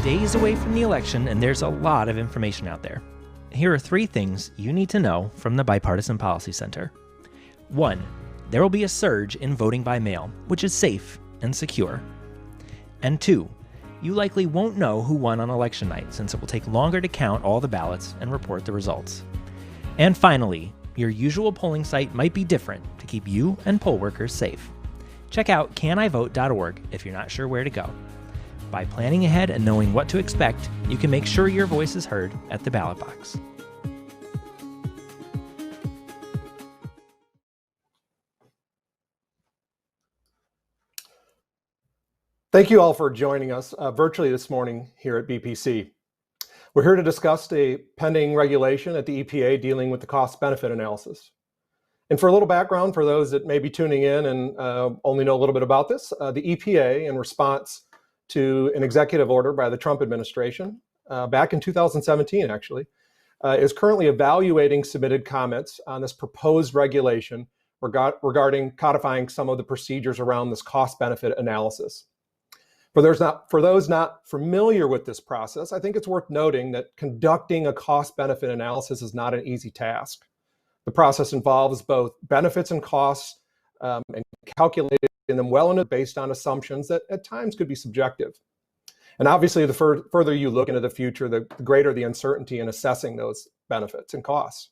days away from the election, and there's a lot of information out there. Here are 3 things you need to know from the Bipartisan Policy Center. 1. There will be a surge in voting by mail, which is safe and secure. And 2. You likely won't know who won on election night, since it will take longer to count all the ballots and report the results. And finally, your usual polling site might be different to keep you and poll workers safe. Check out canivote.org if you're not sure where to go. By planning ahead and knowing what to expect, you can make sure your voice is heard at the ballot box. Thank you all for joining us virtually this morning here at BPC. We're here to discuss a pending regulation at the EPA dealing with the cost-benefit analysis. And for a little background, for those that may be tuning in and only know a little bit about this, the EPA, in response to an executive order by the Trump administration, back in 2017 actually, is currently evaluating submitted comments on this proposed regulation regarding codifying some of the procedures around this cost-benefit analysis. For those not familiar with this process, I think it's worth noting that conducting a cost-benefit analysis is not an easy task. The process involves both benefits and costs and calculating them well enough based on assumptions that at times could be subjective. And obviously, the further you look into the future, the greater the uncertainty in assessing those benefits and costs.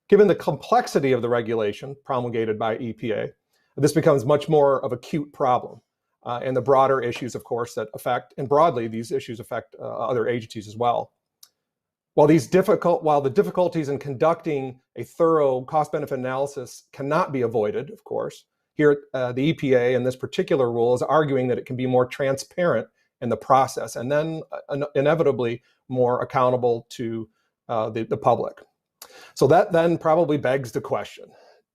Given the complexity of the regulation promulgated by EPA, this becomes much more of an acute problem. And the broader issues, of course, that affect, and broadly, these issues affect other agencies as well. While the difficulties in conducting a thorough cost-benefit analysis cannot be avoided, of course, here the EPA in this particular rule is arguing that it can be more transparent in the process and then inevitably more accountable to the public. So that then probably begs the question,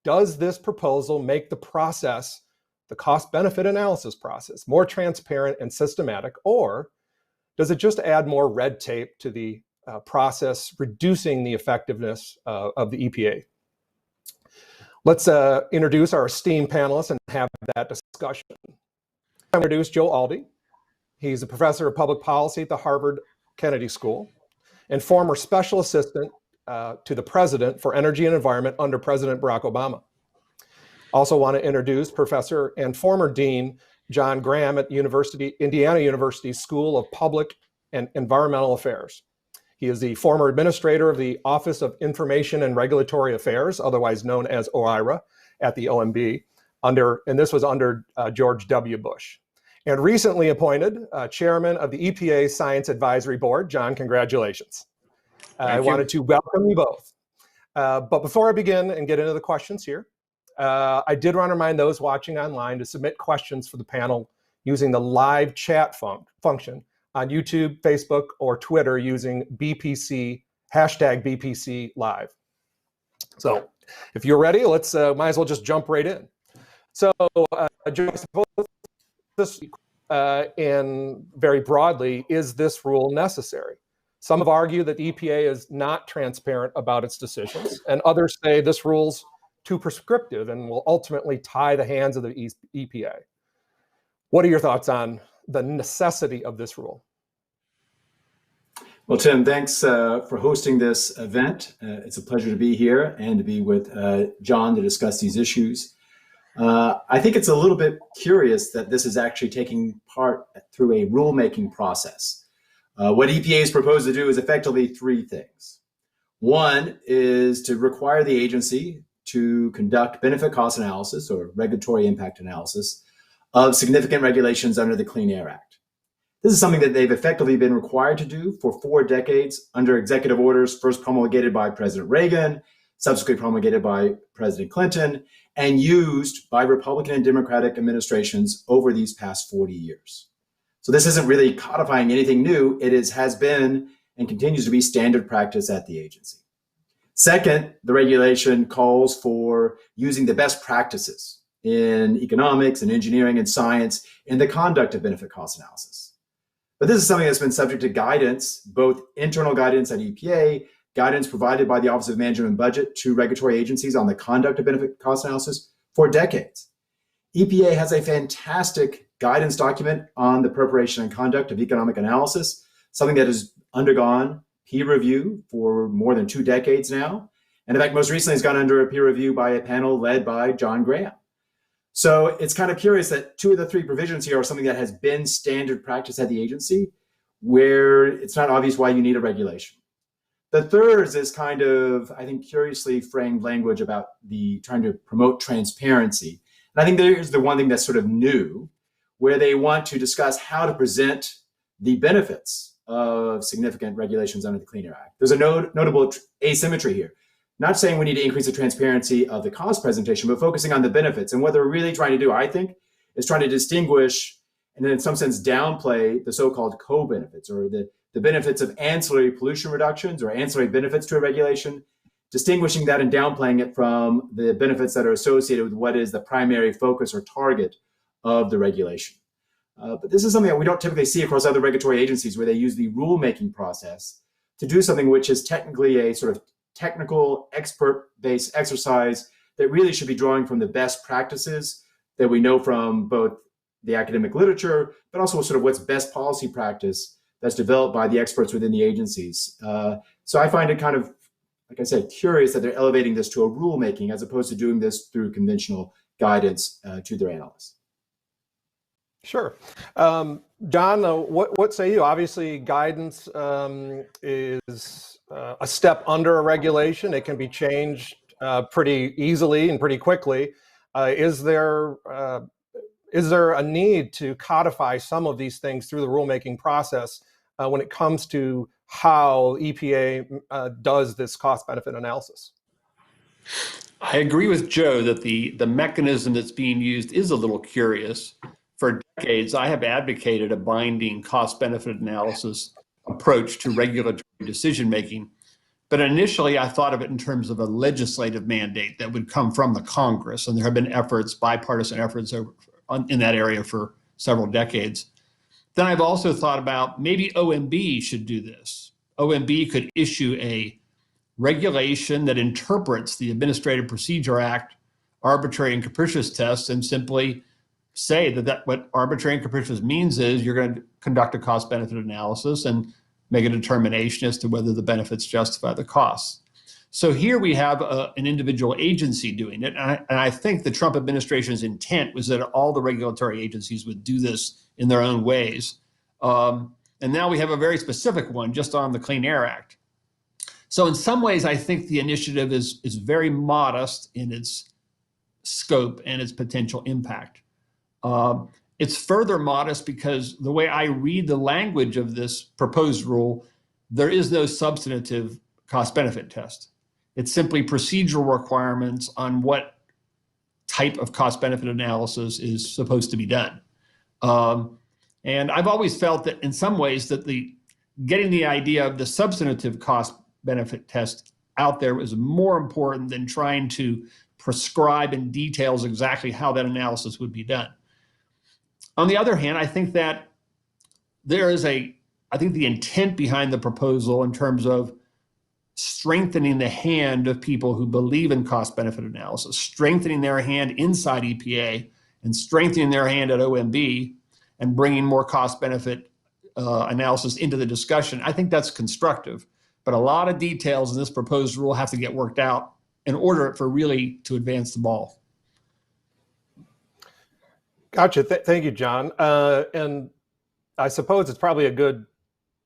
does this proposal make the process, the cost-benefit analysis process, more transparent and systematic, or does it just add more red tape to the process, reducing the effectiveness of the EPA? Let's introduce our esteemed panelists and have that discussion. I introduce Joe Aldi. He's a professor of public policy at the Harvard Kennedy School and former special assistant to the president for energy and environment under President Barack Obama. Also want to introduce Professor and former Dean John Graham at Indiana University School of Public and Environmental Affairs. He is the former administrator of the Office of Information and Regulatory Affairs, otherwise known as OIRA, at the OMB, and this was under George W. Bush. And recently appointed chairman of the EPA Science Advisory Board. John, congratulations. I wanted to welcome you both. But before I begin and get into the questions here, I did want to remind those watching online to submit questions for the panel using the live chat function on YouTube, Facebook, or Twitter using BPC, #BPC Live. So if you're ready, let's might as well just jump right in. So this and very broadly, is this rule necessary? Some have argued that the EPA is not transparent about its decisions, and others say this rule's too prescriptive and will ultimately tie the hands of the EPA. What are your thoughts on the necessity of this rule? Well, Tim, thanks for hosting this event. It's a pleasure to be here and to be with John to discuss these issues. I think it's a little bit curious that this is actually taking part through a rulemaking process. What EPA is proposed to do is effectively 3 things. One is to require the agency to conduct benefit cost analysis or regulatory impact analysis of significant regulations under the Clean Air Act. This is something that they've effectively been required to do for 4 decades under executive orders first promulgated by President Reagan, subsequently promulgated by President Clinton, and used by Republican and Democratic administrations over these past 40 years. So this isn't really codifying anything new. It has been and continues to be standard practice at the agency. Second, the regulation calls for using the best practices in economics and engineering and science in the conduct of benefit cost analysis. But this is something that's been subject to guidance, both internal guidance at EPA, guidance provided by the Office of Management and Budget to regulatory agencies on the conduct of benefit cost analysis for decades. EPA has a fantastic guidance document on the preparation and conduct of economic analysis something that has undergone peer review for more than 2 decades now. And in fact, most recently has gone under a peer review by a panel led by John Graham. So it's kind of curious that 2 of the 3 provisions here are something that has been standard practice at the agency, where it's not obvious why you need a regulation. The third is this kind of, I think, curiously framed language about trying to promote transparency. And I think there's the one thing that's sort of new, where they want to discuss how to present the benefits of significant regulations under the Clean Air Act. There's a notable asymmetry here. Not saying we need to increase the transparency of the cost presentation, but focusing on the benefits. And what they're really trying to do, I think, is trying to distinguish and in some sense downplay the so-called co-benefits, or the benefits of ancillary pollution reductions or ancillary benefits to a regulation, distinguishing that and downplaying it from the benefits that are associated with what is the primary focus or target of the regulation. But this is something that we don't typically see across other regulatory agencies, where they use the rulemaking process to do something which is technically a sort of technical, expert-based exercise that really should be drawing from the best practices that we know from both the academic literature, but also sort of what's best policy practice that's developed by the experts within the agencies. So I find it kind of, like I said, curious that they're elevating this to a rulemaking as opposed to doing this through conventional guidance to their analysts. Sure. John, what say you? Obviously, guidance is a step under a regulation. It can be changed pretty easily and pretty quickly. Is there a need to codify some of these things through the rulemaking process when it comes to how EPA does this cost-benefit analysis? I agree with Joe that the mechanism that's being used is a little curious. For decades, I have advocated a binding cost-benefit analysis approach to regulatory decision-making. But initially, I thought of it in terms of a legislative mandate that would come from the Congress. And there have been efforts, bipartisan efforts in that area for several decades. Then I've also thought about maybe OMB should do this. OMB could issue a regulation that interprets the Administrative Procedure Act arbitrary and capricious test and simply say that what arbitrary and capricious means is you're going to conduct a cost-benefit analysis and make a determination as to whether the benefits justify the costs. So here we have an individual agency doing it. And I think the Trump administration's intent was that all the regulatory agencies would do this in their own ways. And now we have a very specific one just on the Clean Air Act. So in some ways, I think the initiative is very modest in its scope and its potential impact. It's further modest because the way I read the language of this proposed rule, there is no substantive cost-benefit test. It's simply procedural requirements on what type of cost-benefit analysis is supposed to be done. And I've always felt that in some ways that getting the idea of the substantive cost-benefit test out there is more important than trying to prescribe in details exactly how that analysis would be done. On the other hand, I think that I think the intent behind the proposal in terms of strengthening the hand of people who believe in cost-benefit analysis, strengthening their hand inside EPA and strengthening their hand at OMB and bringing more cost-benefit analysis into the discussion, I think that's constructive. But a lot of details in this proposed rule have to get worked out in order for really to advance the ball. Gotcha. Thank you, John. And I suppose it's probably a good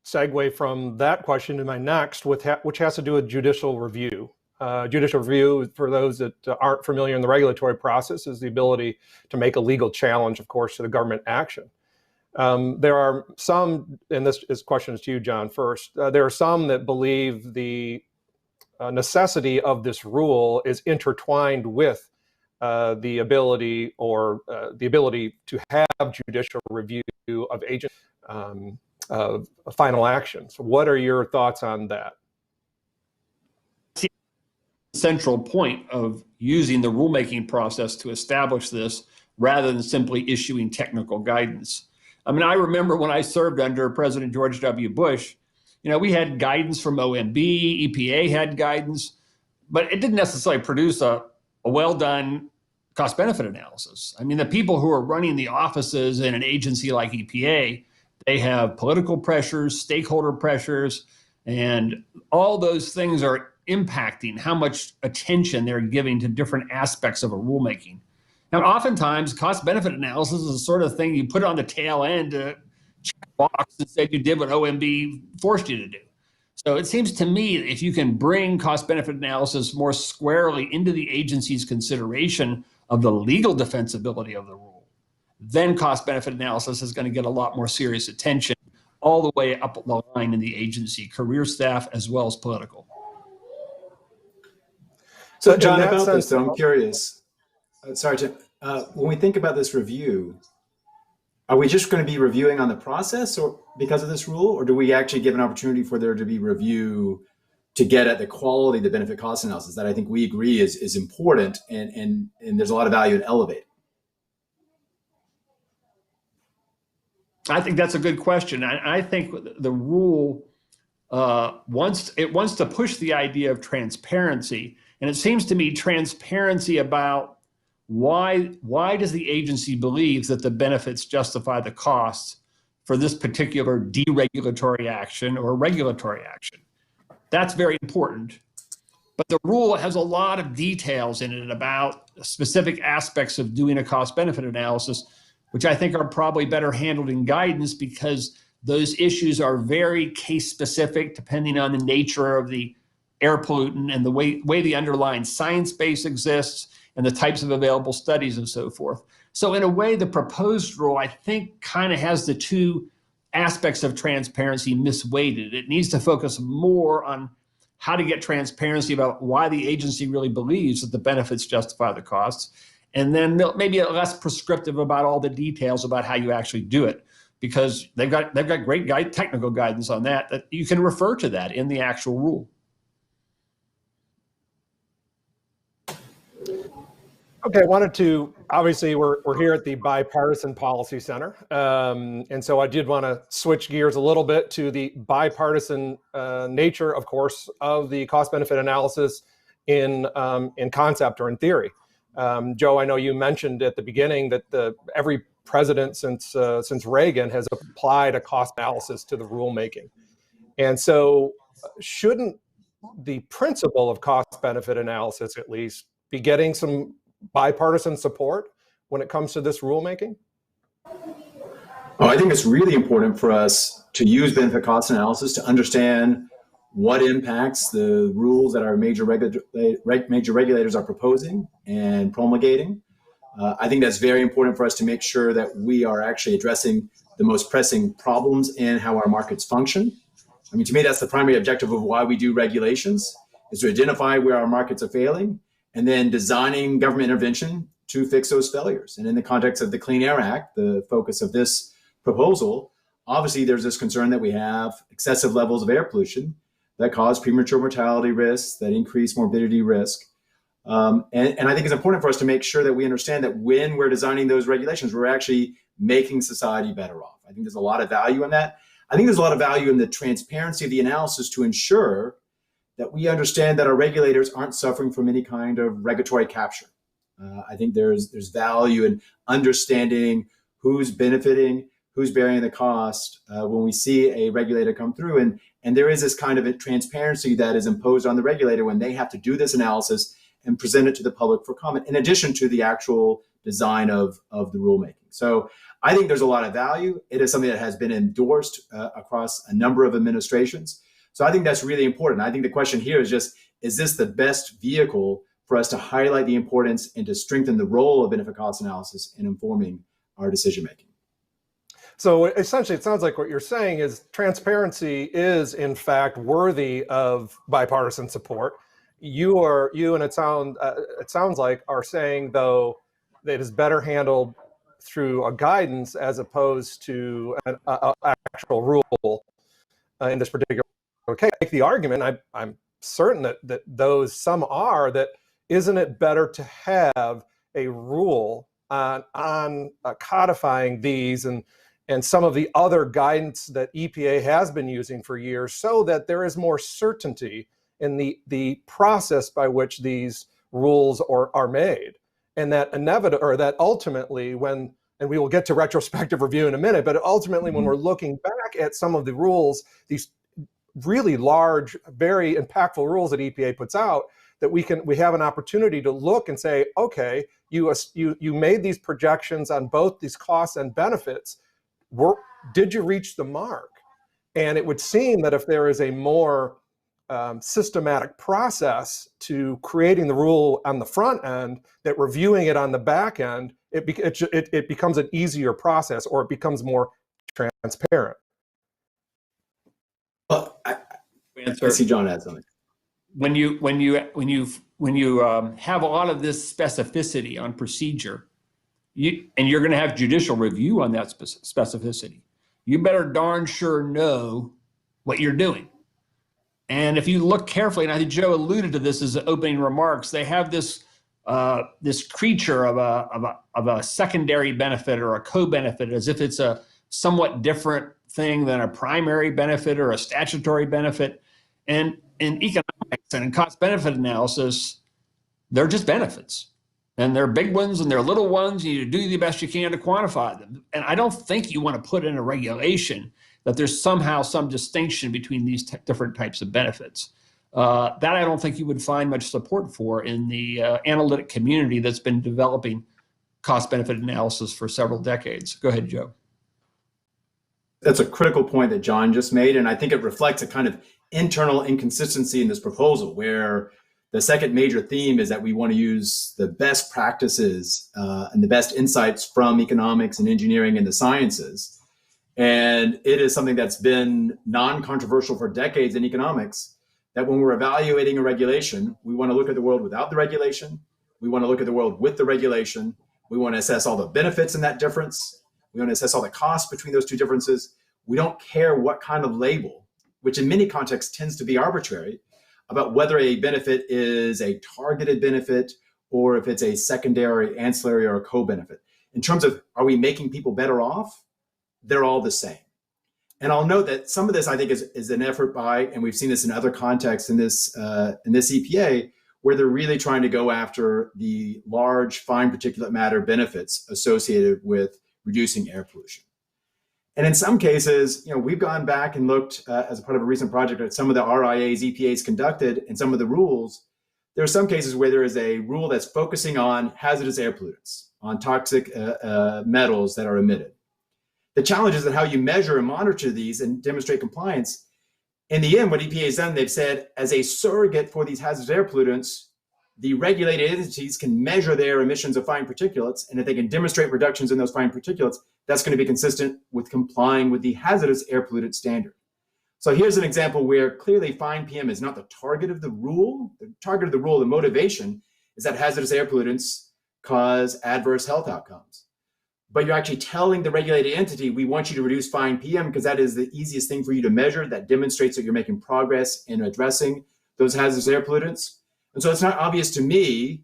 segue from that question to my next, which has to do with judicial review. Judicial review, for those that aren't familiar in the regulatory process, is the ability to make a legal challenge, of course, to the government action. There are some, and this question is to you, John, first. There are some that believe the necessity of this rule is intertwined with the ability to have judicial review of of final actions. What are your thoughts on that? The central point of using the rulemaking process to establish this rather than simply issuing technical guidance. I mean, I remember when I served under President George W. Bush, we had guidance from OMB, EPA had guidance, but it didn't necessarily produce a well-done cost-benefit analysis. I mean, the people who are running the offices in an agency like EPA, They have political pressures, stakeholder pressures, and all those things are impacting how much attention they're giving to different aspects of a rulemaking. Now, oftentimes, cost-benefit analysis is the sort of thing you put on the tail end to check a box and say you did what OMB forced you to do. So it seems to me that if you can bring cost-benefit analysis more squarely into the agency's consideration of the legal defensibility of the rule, then cost-benefit analysis is going to get a lot more serious attention all the way up the line in the agency, career staff as well as political. So, John, about this, though, I'm curious. Sorry, Tim. When we think about this review, are we just going to be reviewing on the process or because of this rule, or do we actually give an opportunity for there to be review to get at the quality of the benefit cost analysis that I think we agree is important and there's a lot of value in Elevate? I think that's a good question. I think the rule wants to push the idea of transparency, and it seems to me transparency about why does the agency believe that the benefits justify the costs for this particular deregulatory action or regulatory action. That's very important. But the rule has a lot of details in it about specific aspects of doing a cost-benefit analysis, which I think are probably better handled in guidance because those issues are very case-specific depending on the nature of the air pollutant and the way the underlying science base exists and the types of available studies and so forth. So in a way, the proposed rule, I think, kind of has the two aspects of transparency misweighted. It needs to focus more on how to get transparency about why the agency really believes that the benefits justify the costs, and then maybe less prescriptive about all the details about how you actually do it, because they've got great technical guidance on that you can refer to that in the actual rule. Okay, I wanted to, obviously we're here at the Bipartisan Policy Center. And so I did want to switch gears a little bit to the bipartisan nature, of course, of the cost benefit analysis in concept or in theory. Joe, I know you mentioned at the beginning that every president since Reagan has applied a cost analysis to the rulemaking. And so shouldn't the principle of cost benefit analysis at least be getting some bipartisan support when it comes to this rulemaking? Oh, I think it's really important for us to use benefit cost analysis to understand what impacts the rules that our major regulators are proposing and promulgating. I think that's very important for us to make sure that we are actually addressing the most pressing problems in how our markets function. I mean, to me, that's the primary objective of why we do regulations, is to identify where our markets are failing and then designing government intervention to fix those failures. And in the context of the Clean Air Act, the focus of this proposal, obviously there's this concern that we have excessive levels of air pollution that cause premature mortality risks, that increase morbidity risk. And I think it's important for us to make sure that we understand that when we're designing those regulations, we're actually making society better off. I think there's a lot of value in that. I think there's a lot of value in the transparency of the analysis to ensure that we understand that our regulators aren't suffering from any kind of regulatory capture. I think there's value in understanding who's benefiting, who's bearing the cost when we see a regulator come through. And there is this kind of a transparency that is imposed on the regulator when they have to do this analysis and present it to the public for comment, in addition to the actual design of the rulemaking. So I think there's a lot of value. It is something that has been endorsed across a number of administrations. So I think that's really important. I think the question here is just, is this the best vehicle for us to highlight the importance and to strengthen the role of benefit cost analysis in informing our decision-making? So essentially, it sounds like what you're saying is transparency is, in fact, worthy of bipartisan support. You and it sounds like are saying, though, that it is better handled through a guidance as opposed to an actual rule in this particular case. Make the argument, I'm certain that those some are, that isn't it better to have a rule on codifying these and some of the other guidance that EPA has been using for years, so that there is more certainty in the process by which these rules are made, and that ultimately, when and we will get to retrospective review in a minute, but ultimately when we're looking back at some of the rules, these really large, very impactful rules that EPA puts out, that we have an opportunity to look and say, okay, you made these projections on both these costs and benefits. Did you reach the mark? And it would seem that if there is a more systematic process to creating the rule on the front end, that reviewing it on the back end, it becomes an easier process, or it becomes more transparent. Well, I see John had something. When you have a lot of this specificity on procedure, and you're going to have judicial review on that specificity, you better darn sure know what you're doing. And if you look carefully, and I think Joe alluded to this as the opening remarks, they have this creature of a secondary benefit or a co-benefit, as if it's a somewhat different thing than a primary benefit or a statutory benefit. And in economics and in cost benefit analysis, they're just benefits. And they're big ones and they're little ones. You need to do the best you can to quantify them. And I don't think you want to put in a regulation that there's somehow some distinction between these different types of benefits. That I don't think you would find much support for in the analytic community that's been developing cost benefit analysis for several decades. Go ahead, Joe. That's a critical point that John just made. And I think it reflects a kind of internal inconsistency in this proposal, where the second major theme is that we want to use the best practices and the best insights from economics and engineering and the sciences. And it is something that's been non-controversial for decades in economics, that when we're evaluating a regulation, we want to look at the world without the regulation. We want to look at the world with the regulation. We want to assess all the benefits in that difference. We want to assess all the costs between those two differences. We don't care what kind of label, which in many contexts tends to be arbitrary, about whether a benefit is a targeted benefit or if it's a secondary, ancillary, or a co-benefit. In terms of, are we making people better off? They're all the same. And I'll note that some of this, I think, is an effort by, and we've seen this in other contexts in this EPA, where they're really trying to go after the large, fine particulate matter benefits associated with reducing air pollution. And in some cases, we've gone back and looked as a part of a recent project at some of the RIAs EPA's conducted and some of the rules. There are some cases where there is a rule that's focusing on hazardous air pollutants, on toxic metals that are emitted. The challenge is that how you measure and monitor these and demonstrate compliance. In the end, what EPA has done, they've said, as a surrogate for these hazardous air pollutants, the regulated entities can measure their emissions of fine particulates, and if they can demonstrate reductions in those fine particulates, that's going to be consistent with complying with the hazardous air pollutant standard. So here's an example where clearly fine PM is not the target of the rule. The target of the rule, the motivation, is that hazardous air pollutants cause adverse health outcomes. But you're actually telling the regulated entity, we want you to reduce fine PM because that is the easiest thing for you to measure. That demonstrates that you're making progress in addressing those hazardous air pollutants. And so it's not obvious to me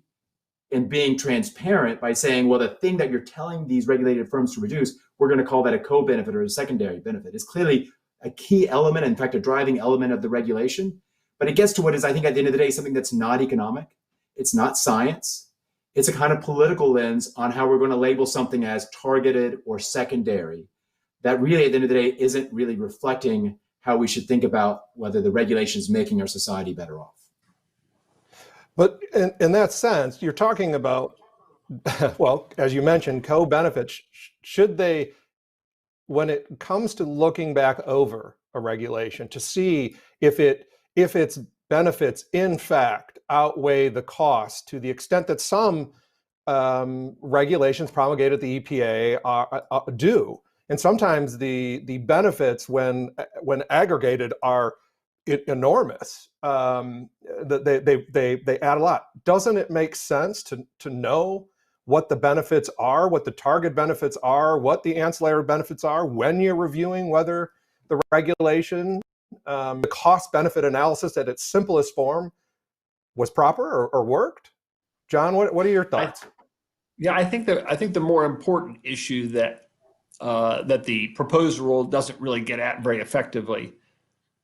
in being transparent by saying, well, the thing that you're telling these regulated firms to reduce, we're going to call that a co-benefit or a secondary benefit. It's clearly a key element, in fact, a driving element of the regulation. But it gets to what is, I think, at the end of the day, something that's not economic. It's not science. It's a kind of political lens on how we're going to label something as targeted or secondary that really, at the end of the day, isn't really reflecting how we should think about whether the regulation is making our society better off. But in that sense, you're talking about, well, as you mentioned, co-benefits. Should they, when it comes to looking back over a regulation to see if its benefits in fact outweigh the cost, to the extent that some regulations promulgated at the EPA do, and sometimes the benefits when aggregated are enormous. They add a lot. Doesn't it make sense to know what the benefits are, what the target benefits are, what the ancillary benefits are when you're reviewing whether the regulation, the cost benefit analysis at its simplest form was proper or worked? John, what are your thoughts? I think the more important issue that the proposed rule doesn't really get at very effectively,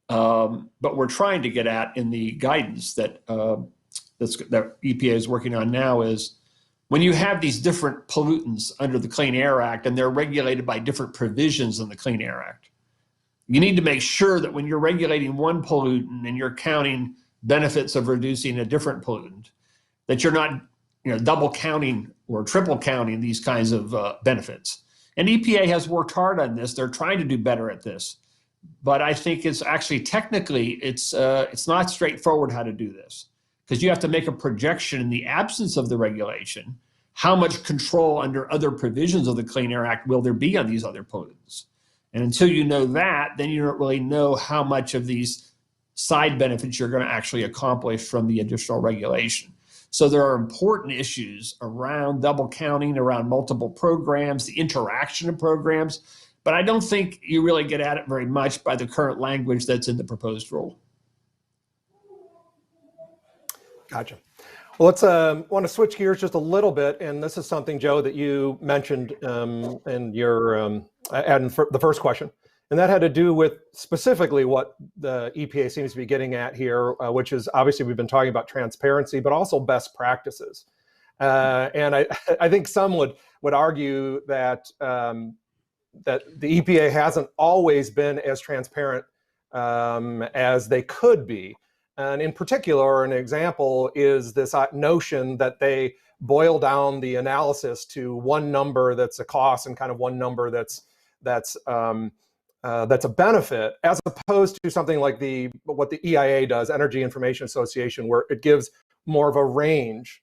but we're trying to get at in the guidance that EPA is working on now, is when you have these different pollutants under the Clean Air Act and they're regulated by different provisions in the Clean Air Act, you need to make sure that when you're regulating one pollutant and you're counting benefits of reducing a different pollutant, that you're not double counting or triple counting these kinds of benefits. And EPA has worked hard on this. They're trying to do better at this. But I think it's actually technically, it's not straightforward how to do this, because you have to make a projection in the absence of the regulation. How much control under other provisions of the Clean Air Act will there be on these other pollutants? And until you know that, then you don't really know how much of these side benefits you're going to actually accomplish from the additional regulation. So there are important issues around double counting, around multiple programs, the interaction of programs. But I don't think you really get at it very much by the current language that's in the proposed rule. Gotcha. Well, let's want to switch gears just a little bit, and this is something, Joe, that you mentioned in your the first question, and that had to do with specifically what the EPA seems to be getting at here, which is obviously we've been talking about transparency, but also best practices. And I think some would argue that that the EPA hasn't always been as transparent as they could be. And in particular, an example is this notion that they boil down the analysis to one number that's a cost and kind of one number that's a benefit, as opposed to something like what the EIA does, Energy Information Association, where it gives more of a range.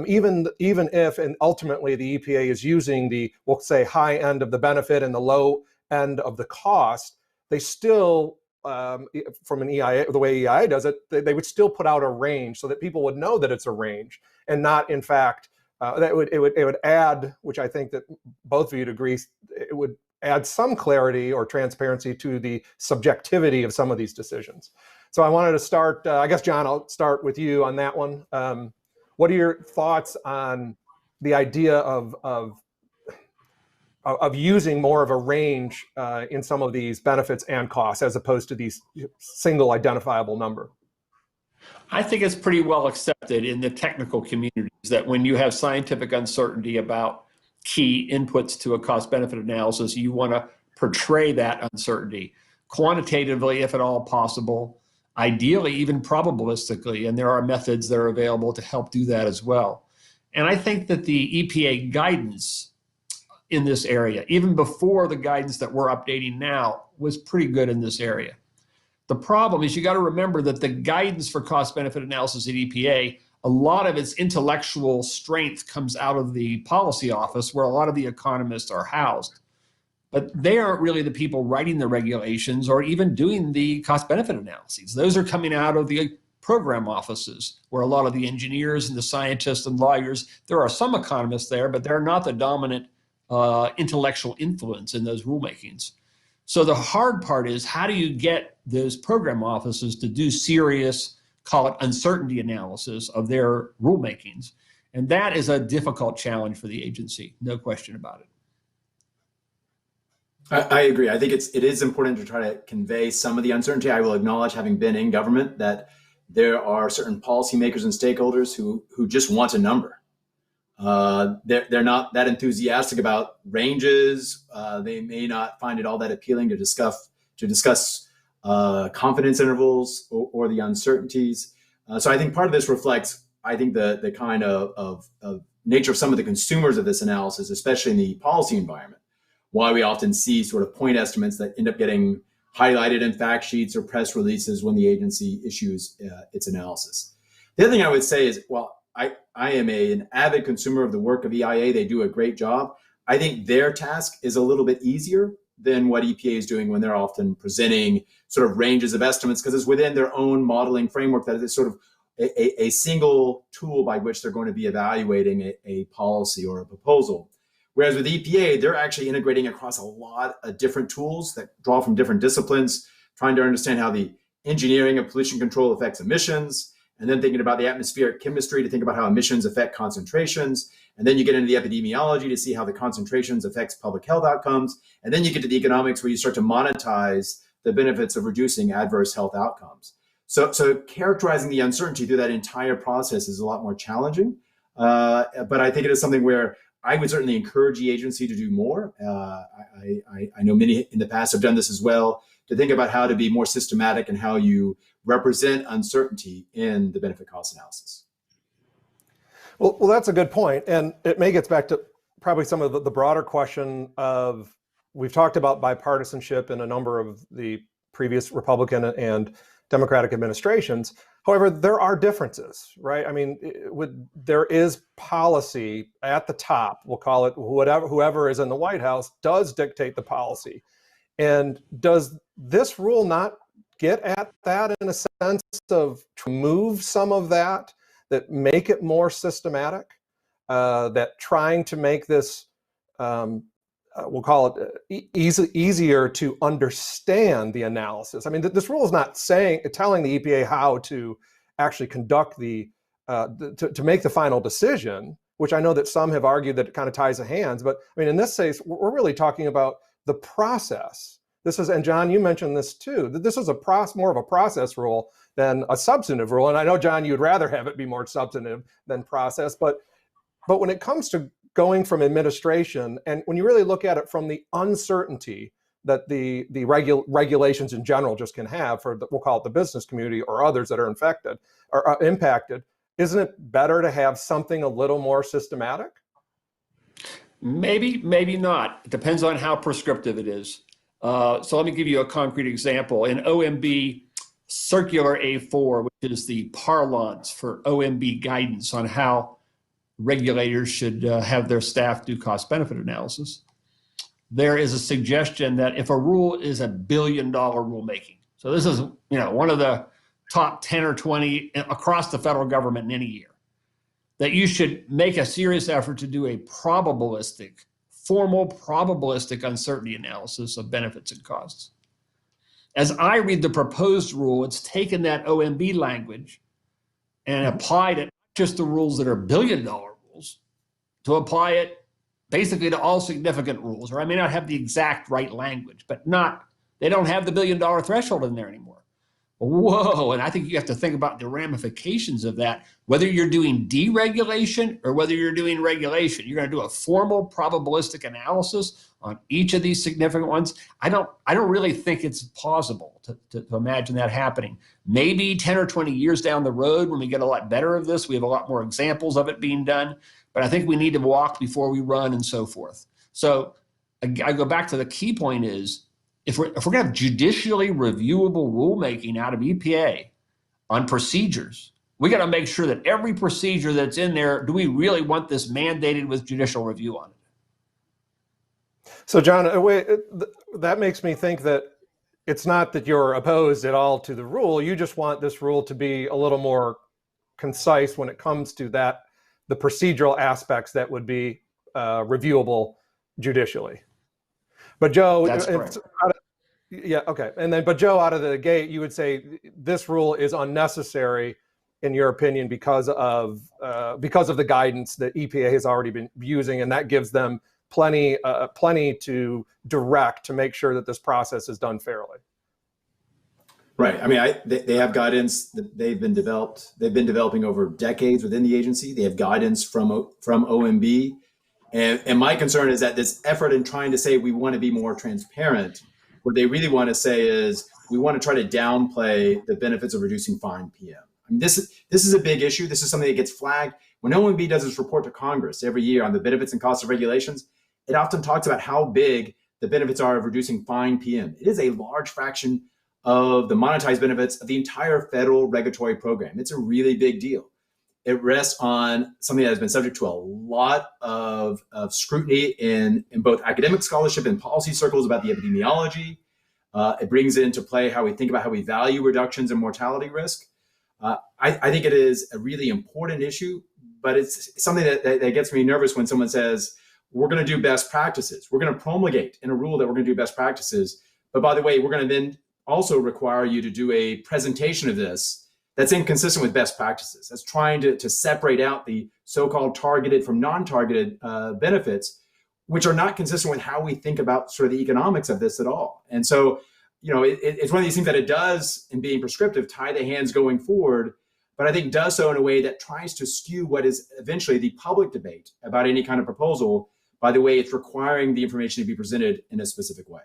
Even if, and ultimately the EPA is using the, we'll say, high end of the benefit and the low end of the cost, they still, from an EIA, the way EIA does it, they would still put out a range so that people would know that it's a range and not, in fact, that it would add, which I think that both of you'd agree, it would add some clarity or transparency to the subjectivity of some of these decisions. So I wanted to start, I guess, John, I'll start with you on that one. What are your thoughts on the idea of using more of a range in some of these benefits and costs, as opposed to these single identifiable number? I think it's pretty well accepted in the technical communities that when you have scientific uncertainty about key inputs to a cost-benefit analysis, you want to portray that uncertainty quantitatively, if at all possible, ideally even probabilistically, and there are methods that are available to help do that as well. And I think that the EPA guidance in this area, even before the guidance that we're updating now, was pretty good in this area. The problem is you got to remember that the guidance for cost-benefit analysis at EPA, a lot of its intellectual strength comes out of the policy office, where a lot of the economists are housed. But they aren't really the people writing the regulations or even doing the cost-benefit analyses. Those are coming out of the program offices, where a lot of the engineers and the scientists and lawyers, there are some economists there, but they're not the dominant intellectual influence in those rulemakings. So the hard part is, how do you get those program offices to do serious, call it uncertainty analysis of their rulemakings? And that is a difficult challenge for the agency, no question about it. I agree. I think it is important to try to convey some of the uncertainty. I will acknowledge, having been in government, that there are certain policymakers and stakeholders who just want a number. They're not that enthusiastic about ranges. They may not find it all that appealing to discuss confidence intervals or the uncertainties. So I think part of this reflects, I think, the kind of nature of some of the consumers of this analysis, especially in the policy environment. Why we often see sort of point estimates that end up getting highlighted in fact sheets or press releases when the agency issues its analysis. The other thing I would say is, well, I am an avid consumer of the work of EIA. They do a great job. I think their task is a little bit easier than what EPA is doing when they're often presenting sort of ranges of estimates, because it's within their own modeling framework that is sort of a single tool by which they're going to be evaluating a policy or a proposal. Whereas with EPA, they're actually integrating across a lot of different tools that draw from different disciplines, trying to understand how the engineering of pollution control affects emissions, and then thinking about the atmospheric chemistry to think about how emissions affect concentrations. And then you get into the epidemiology to see how the concentrations affects public health outcomes. And then you get to the economics, where you start to monetize the benefits of reducing adverse health outcomes. So characterizing the uncertainty through that entire process is a lot more challenging. But I think it is something where I would certainly encourage the agency to do more. I know many in the past have done this as well, to think about how to be more systematic and how you represent uncertainty in the benefit cost analysis. Well, that's a good point. And it may get back to probably some of the broader question of, we've talked about bipartisanship in a number of the previous Republican and Democratic administrations. However, there are differences, right? I mean, there is policy at the top, we'll call it, whoever is in the White House does dictate the policy. And does this rule not get at that in a sense of to move some of that make it more systematic, that trying to make this, we'll call it easier to understand the analysis? I mean, this rule is not telling the EPA how to actually conduct to make the final decision, which I know that some have argued that it kind of ties the hands. But I mean, in this case, we're really talking about the process. This is, and John, you mentioned this too, that this is more of a process rule than a substantive rule. And I know, John, you'd rather have it be more substantive than process, but when it comes to going from administration, and when you really look at it from the uncertainty that the regulations in general just can have for we'll call it the business community or others that are infected or impacted, isn't it better to have something a little more systematic? Maybe, maybe not. It depends on how prescriptive it is. So let me give you a concrete example. In OMB Circular A4, which is the parlance for OMB guidance on how regulators should have their staff do cost-benefit analysis, there is a suggestion that if a rule is $1 billion rulemaking, so this is one of the top 10 or 20 across the federal government in any year, that you should make a serious effort to do a formal probabilistic uncertainty analysis of benefits and costs. As I read the proposed rule, it's taken that OMB language and applied it, not just the rules that are $1 billion rules, to apply it basically to all significant rules. Or I may not have the exact right language, but they don't have the $1 billion threshold in there anymore. Whoa, and I think you have to think about the ramifications of that, whether you're doing deregulation or whether you're doing regulation. You're going to do a formal probabilistic analysis on each of these significant ones. I don't really think it's plausible to imagine that happening. Maybe 10 or 20 years down the road, when we get a lot better of this, we have a lot more examples of it being done, but I think we need to walk before we run and so forth. So I go back to the key point is, if we're going to have judicially reviewable rulemaking out of EPA on procedures, we got to make sure that every procedure that's in there, do we really want this mandated with judicial review on it? So, John, that makes me think that it's not that you're opposed at all to the rule. You just want this rule to be a little more concise when it comes to the procedural aspects that would be reviewable judicially. But Joe, yeah, okay. But Joe, out of the gate, you would say this rule is unnecessary, in your opinion, because of the guidance that EPA has already been using, and that gives them plenty to direct to make sure that this process is done fairly. Right. I mean, they have guidance that they've been developing over decades within the agency. They have guidance from OMB. And my concern is that this effort in trying to say we want to be more transparent, what they really want to say is we want to try to downplay the benefits of reducing fine PM. I mean, this is a big issue. This is something that gets flagged. When OMB does its report to Congress every year on the benefits and costs of regulations, it often talks about how big the benefits are of reducing fine PM. It is a large fraction of the monetized benefits of the entire federal regulatory program. It's a really big deal. It rests on something that has been subject to a lot of scrutiny in both academic scholarship and policy circles about the epidemiology. It brings into play how we think about how we value reductions in mortality risk. I think it is a really important issue, but it's something that gets me nervous when someone says, we're going to do best practices. We're going to promulgate in a rule that we're going to do best practices. But by the way, we're going to then also require you to do a presentation of this that's inconsistent with best practices. That's trying to separate out the so-called targeted from non-targeted benefits, which are not consistent with how we think about sort of the economics of this at all. And so, it's one of these things that it does, in being prescriptive, tie the hands going forward but I think does so in a way that tries to skew what is eventually the public debate about any kind of proposal by the way it's requiring the information to be presented in a specific way.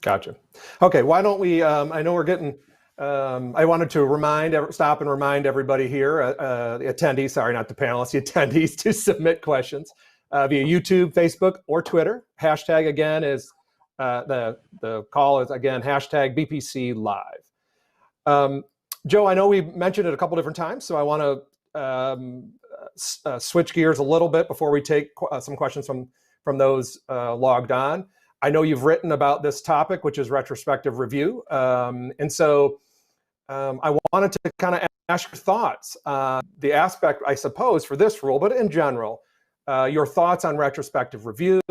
Gotcha. Okay, why don't we, I know we're getting, I wanted to stop and remind everybody here, the attendees, sorry, not the panelists, the attendees to submit questions via YouTube, Facebook, or Twitter. Hashtag again is, the call is again, hashtag BPC Live. Joe, I know we mentioned it a couple different times, so I want to switch gears a little bit before we take some questions from those logged on. I know you've written about this topic, which is retrospective review. And so I wanted to kind of ask your thoughts, the aspect, I suppose, for this rule, but in general, your thoughts on retrospective review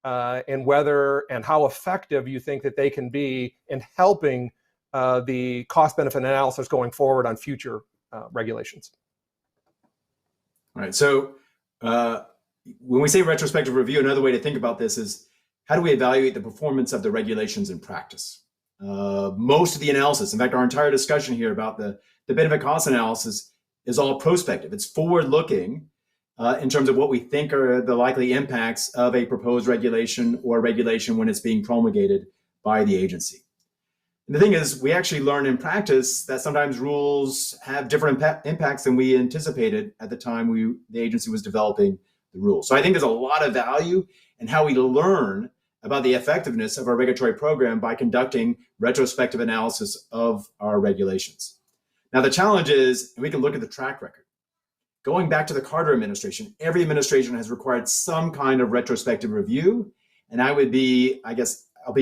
and whether and how effective you think that they can be in helping the cost-benefit analysis going forward on future regulations. All right, so when we say retrospective review, another way to think about this is how do we evaluate the performance of the regulations in practice? Most of the analysis, in fact, our entire discussion here about the benefit cost analysis is all prospective. It's forward-looking in terms of what we think are the likely impacts of a proposed regulation or regulation when it's being promulgated by the agency. And the thing is, we actually learn in practice that sometimes rules have different impacts than we anticipated at the time the agency was developing the rule. So I think there's a lot of value in how we learn about the effectiveness of our regulatory program by conducting retrospective analysis of our regulations. Now, the challenge is, and we can look at the track record. Going back to the Carter administration, every administration has required some kind of retrospective review. And I'll be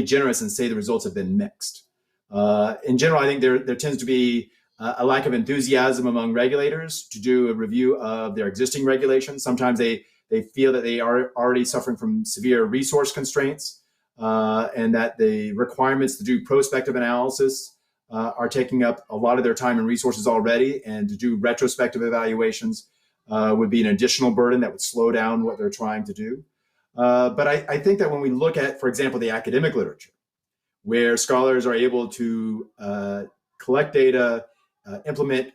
generous and say the results have been mixed. In general, I think there tends to be a lack of enthusiasm among regulators to do a review of their existing regulations. Sometimes they feel that they are already suffering from severe resource constraints and that the requirements to do prospective analysis are taking up a lot of their time and resources already, and to do retrospective evaluations would be an additional burden that would slow down what they're trying to do. But I think that when we look at, for example, the academic literature, where scholars are able to collect data, implement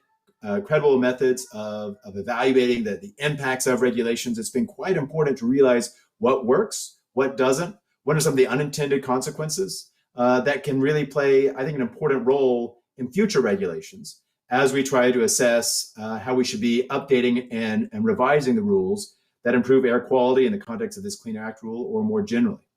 credible methods of evaluating the impacts of regulations, it's been quite important to realize what works, what doesn't, what are some of the unintended consequences that can really play, I think, an important role in future regulations as we try to assess how we should be updating and revising the rules that improve air quality in the context of this Clean Air Act rule or more generally.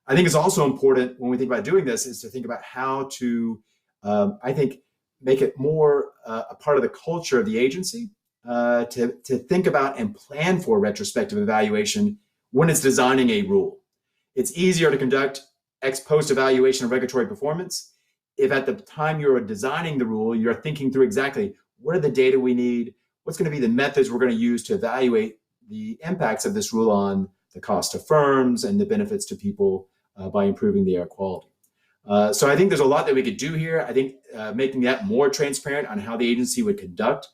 I think it's also important when we think about doing this is to think about how to, I think, make it more a part of the culture of the agency to think about and plan for retrospective evaluation when it's designing a rule. It's easier to conduct ex post evaluation of regulatory performance if at the time you're designing the rule, you're thinking through exactly what are the data we need, what's going to be the methods we're going to use to evaluate the impacts of this rule on the cost to firms and the benefits to people by improving the air quality. So I think there's a lot that we could do here. I think making that more transparent on how the agency would conduct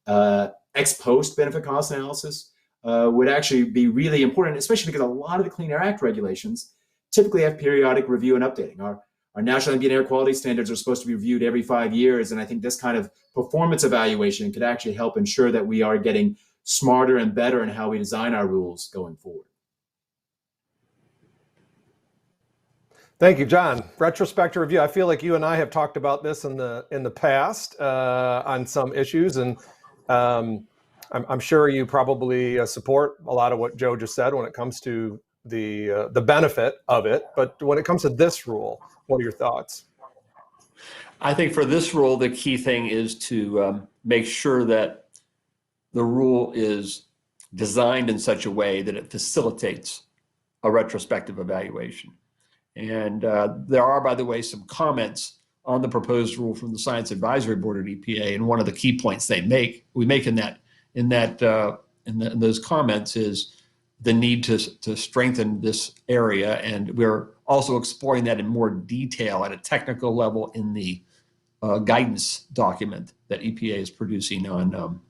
ex post benefit cost analysis would actually be really important, especially because a lot of the Clean Air Act regulations typically have periodic review and updating. Our national ambient air quality standards are supposed to be reviewed every 5 years, and I think this kind of performance evaluation could actually help ensure that we are getting smarter and better in how we design our rules going forward. Thank you, John. Retrospective review. I feel like you and I have talked about this in the past on some issues, and I'm sure you probably support a lot of what Joe just said when it comes to the benefit of it. But when it comes to this rule, what are your thoughts? I think for this rule, the key thing is to make sure that the rule is designed in such a way that it facilitates a retrospective evaluation. And there are, by the way, some comments on the proposed rule from the Science Advisory Board at EPA. And one of the key points we make in those comments is the need to strengthen this area. And we're also exploring that in more detail at a technical level in the guidance document that EPA is producing on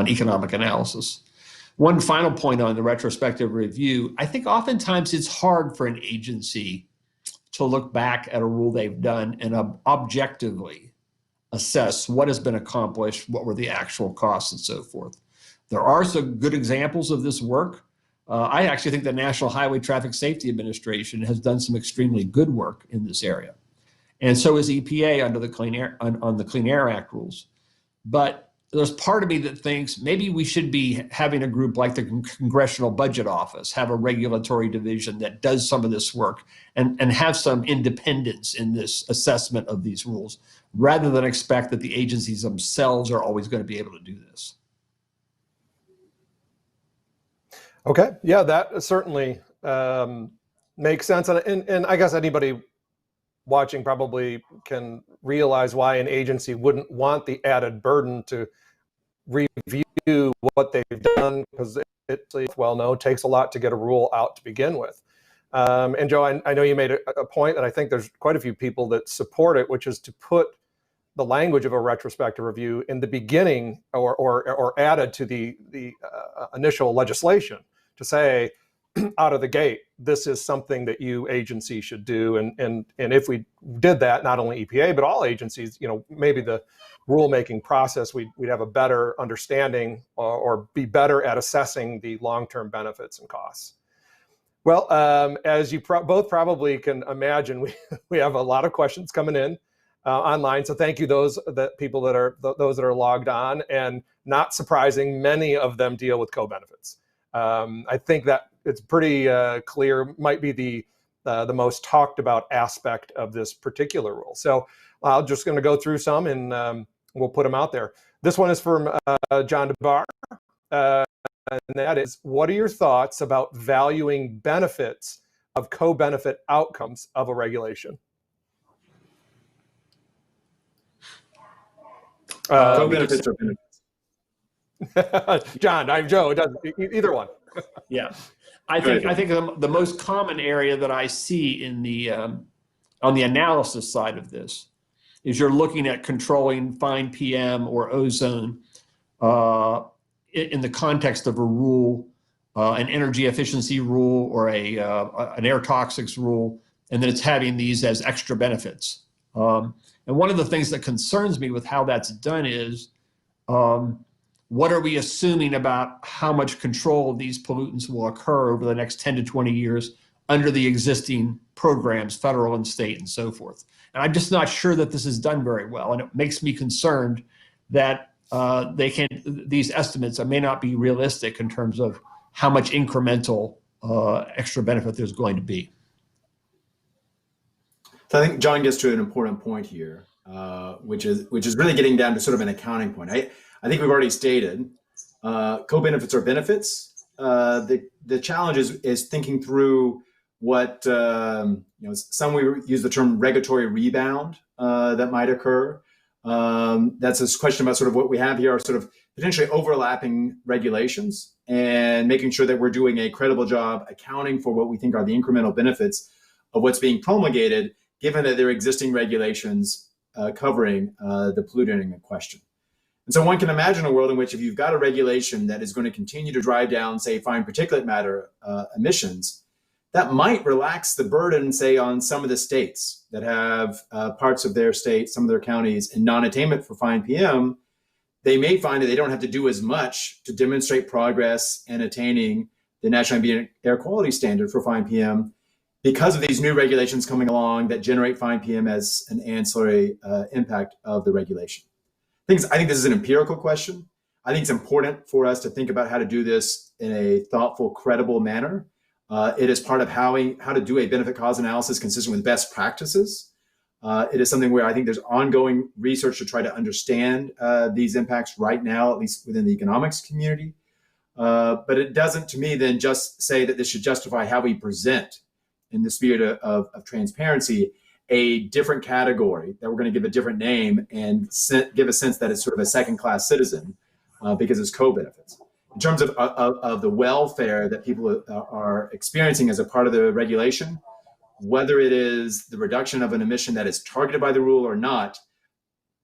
economic analysis. One final point on the retrospective review, I think oftentimes it's hard for an agency to look back at a rule they've done and objectively assess what has been accomplished, what were the actual costs, and so forth. There are some good examples of this work. I actually think the National Highway Traffic Safety Administration has done some extremely good work in this area. And so is EPA under the Clean Air, on the Clean Air Act rules. But there's part of me that thinks maybe we should be having a group like the Congressional Budget Office, have a regulatory division that does some of this work and have some independence in this assessment of these rules, rather than expect that the agencies themselves are always going to be able to do this. Okay, yeah, that certainly makes sense. And I guess anybody watching probably can realize why an agency wouldn't want the added burden to review what they've done, because it's well known, takes a lot to get a rule out to begin with. And Joe, I know you made a point, and I think there's quite a few people that support it, which is to put the language of a retrospective review in the beginning or added to the initial legislation, to say out of the gate, this is something that you agency should do. And if we did that, not only EPA, but all agencies, maybe the rulemaking process, we'd have a better understanding or be better at assessing the long-term benefits and costs. Well, as you both probably can imagine, we have a lot of questions coming in online. So thank you those people that are logged on, and not surprising, many of them deal with co-benefits. I think that it's pretty clear, might be the most talked about aspect of this particular rule. So I'm just going to go through some, and we'll put them out there. This one is from John DeBar, and that is, what are your thoughts about valuing benefits of co-benefit outcomes of a regulation? Co-benefits or benefits? John, I'm Joe. It doesn't, either one. Yeah, I think the most common area that I see in the on the analysis side of this is you're looking at controlling fine PM or ozone in the context of a rule, an energy efficiency rule, or an air toxics rule, and then it's having these as extra benefits. And one of the things that concerns me with how that's done is, what are we assuming about how much control of these pollutants will occur over the next 10 to 20 years under the existing programs, federal and state and so forth? And I'm just not sure that this is done very well. And it makes me concerned that these estimates may not be realistic in terms of how much incremental extra benefit there's going to be. So I think John gets to an important point here, which is really getting down to sort of an accounting point. I think we've already stated co-benefits are benefits. The challenge is thinking through what some we use the term regulatory rebound that might occur. That's this question about sort of what we have here are sort of potentially overlapping regulations, and making sure that we're doing a credible job accounting for what we think are the incremental benefits of what's being promulgated, given that there are existing regulations covering the pollutant in question. And so one can imagine a world in which if you've got a regulation that is going to continue to drive down, say, fine particulate matter emissions, that might relax the burden, say, on some of the states that have parts of their state, some of their counties in non-attainment for fine PM. They may find that they don't have to do as much to demonstrate progress in attaining the National Ambient Air Quality Standard for fine PM because of these new regulations coming along that generate fine PM as an ancillary impact of the regulation. I think this is an empirical question. I think it's important for us to think about how to do this in a thoughtful, credible manner. It is part of how to do a benefit cause analysis consistent with best practices. It is something where I think there's ongoing research to try to understand these impacts right now, at least within the economics community. But it doesn't, to me, then just say that this should justify how we present, in the spirit of transparency, a different category that we're going to give a different name and give a sense that it's sort of a second-class citizen because it's co-benefits. In terms of the welfare that people are experiencing as a part of the regulation, whether it is the reduction of an emission that is targeted by the rule or not,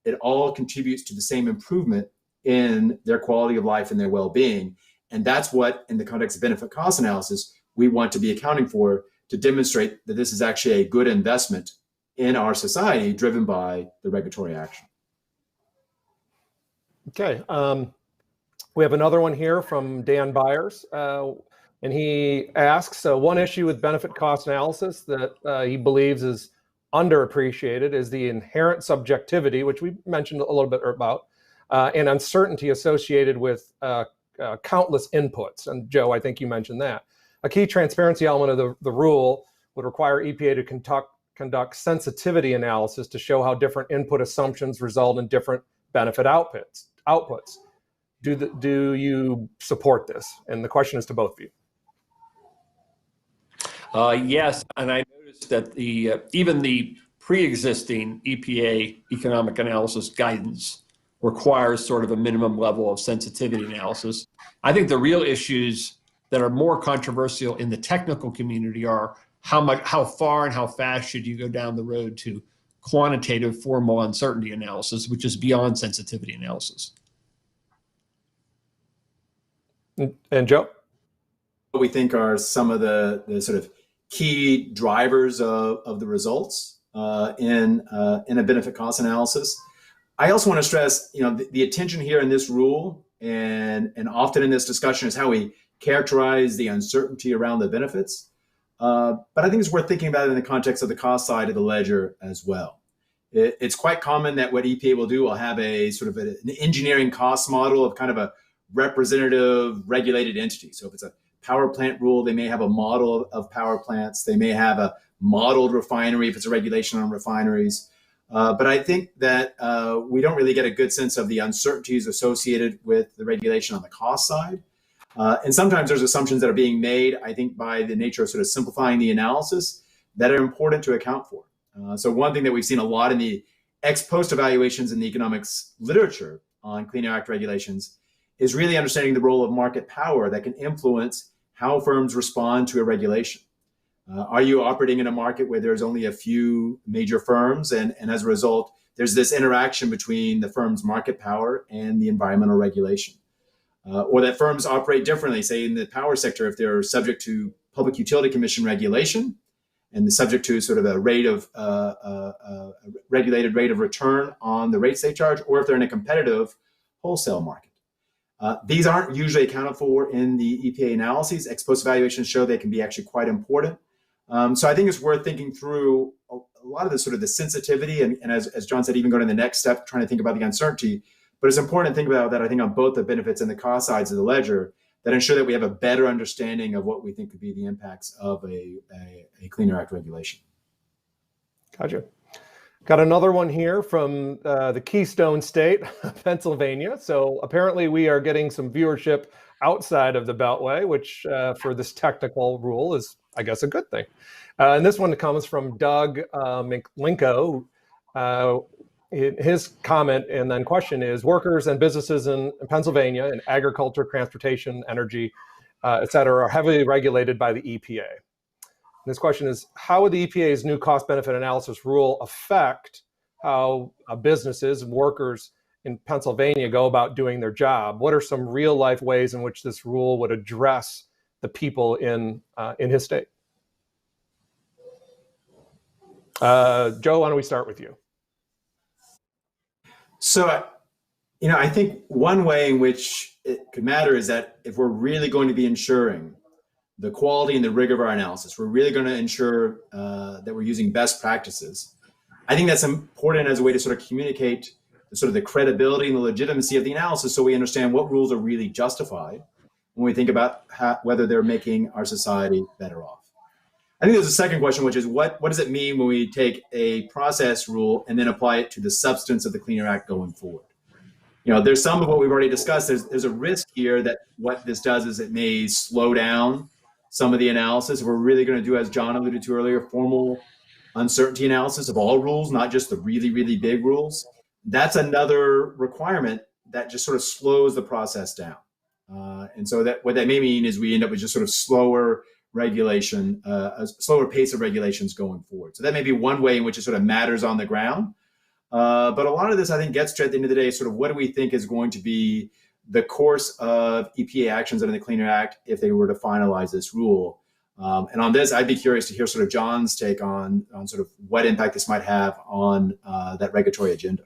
it all contributes to the same improvement in their quality of life and their well-being. And that's what, in the context of benefit cost analysis, we want to be accounting for, to demonstrate that this is actually a good investment in our society driven by the regulatory action. Okay. We have another one here from Dan Byers. And he asks, one issue with benefit cost analysis that he believes is underappreciated is the inherent subjectivity, which we mentioned a little bit about, and uncertainty associated with countless inputs. And Joe, I think you mentioned that. A key transparency element of the rule would require EPA to conduct sensitivity analysis to show how different input assumptions result in different benefit outputs. Do you support this? And the question is to both of you. Yes, and I noticed that even the pre-existing EPA economic analysis guidance requires sort of a minimum level of sensitivity analysis. I think the real issues that are more controversial in the technical community are how far and how fast should you go down the road to quantitative formal uncertainty analysis, which is beyond sensitivity analysis. And Joe? What we think are some of the sort of key drivers of the results in a benefit cost analysis. I also want to stress, the attention here in this rule and often in this discussion is how we characterize the uncertainty around the benefits. But I think it's worth thinking about it in the context of the cost side of the ledger as well. It's quite common that what EPA will do will have a sort of an engineering cost model of kind of a representative regulated entity. So if it's a power plant rule, they may have a model of power plants. They may have a modeled refinery if it's a regulation on refineries. But I think that we don't really get a good sense of the uncertainties associated with the regulation on the cost side. And sometimes there's assumptions that are being made, I think, by the nature of sort of simplifying the analysis that are important to account for. So one thing that we've seen a lot in the ex post evaluations in the economics literature on Clean Air Act regulations is really understanding the role of market power that can influence how firms respond to a regulation. Are you operating in a market where there's only a few major firms, and as a result, there's this interaction between the firm's market power and the environmental regulation? Or that firms operate differently, say in the power sector, if they're subject to Public Utility Commission regulation and subject to sort of a rate of regulated rate of return on the rates they charge, or if they're in a competitive wholesale market. These aren't usually accounted for in the EPA analyses. Ex post evaluations show they can be actually quite important. So I think it's worth thinking through a lot of the sort of the sensitivity and as John said, even going to the next step, trying to think about the uncertainty. But it's important to think about that, I think, on both the benefits and the cost sides of the ledger that ensure that we have a better understanding of what we think could be the impacts of a Clean Air Act regulation. Gotcha. Got another one here from the Keystone State, Pennsylvania. So apparently we are getting some viewership outside of the Beltway, which for this technical rule is, I guess, a good thing. And this one comes from Doug Linko. His comment and then question is, workers and businesses in Pennsylvania in agriculture, transportation, energy, et cetera, are heavily regulated by the EPA. And this question is, how would the EPA's new cost benefit analysis rule affect how businesses and workers in Pennsylvania go about doing their job? What are some real life ways in which this rule would address the people in his state? Joe, why don't we start with you? So, I think one way in which it could matter is that if we're really going to be ensuring the quality and the rigor of our analysis, we're really going to ensure that we're using best practices. I think that's important as a way to sort of communicate the credibility and the legitimacy of the analysis, so we understand what rules are really justified when we think about whether they're making our society better off. I think there's a second question, which is what does it mean when we take a process rule and then apply it to the substance of the Clean Air Act going forward? There's some of what we've already discussed. There's a risk here that what this does is it may slow down some of the analysis. We're really going to do, as John alluded to earlier, formal uncertainty analysis of all rules, not just the really, really big rules. That's another requirement that just sort of slows the process down. And so that what that may mean is we end up with just sort of slower regulation, a slower pace of regulations going forward. So that may be one way in which it sort of matters on the ground. But a lot of this, I think, gets to, at the end of the day, sort of what do we think is going to be the course of EPA actions under the Clean Air Act if they were to finalize this rule. And on this, I'd be curious to hear sort of John's take on sort of what impact this might have on that regulatory agenda.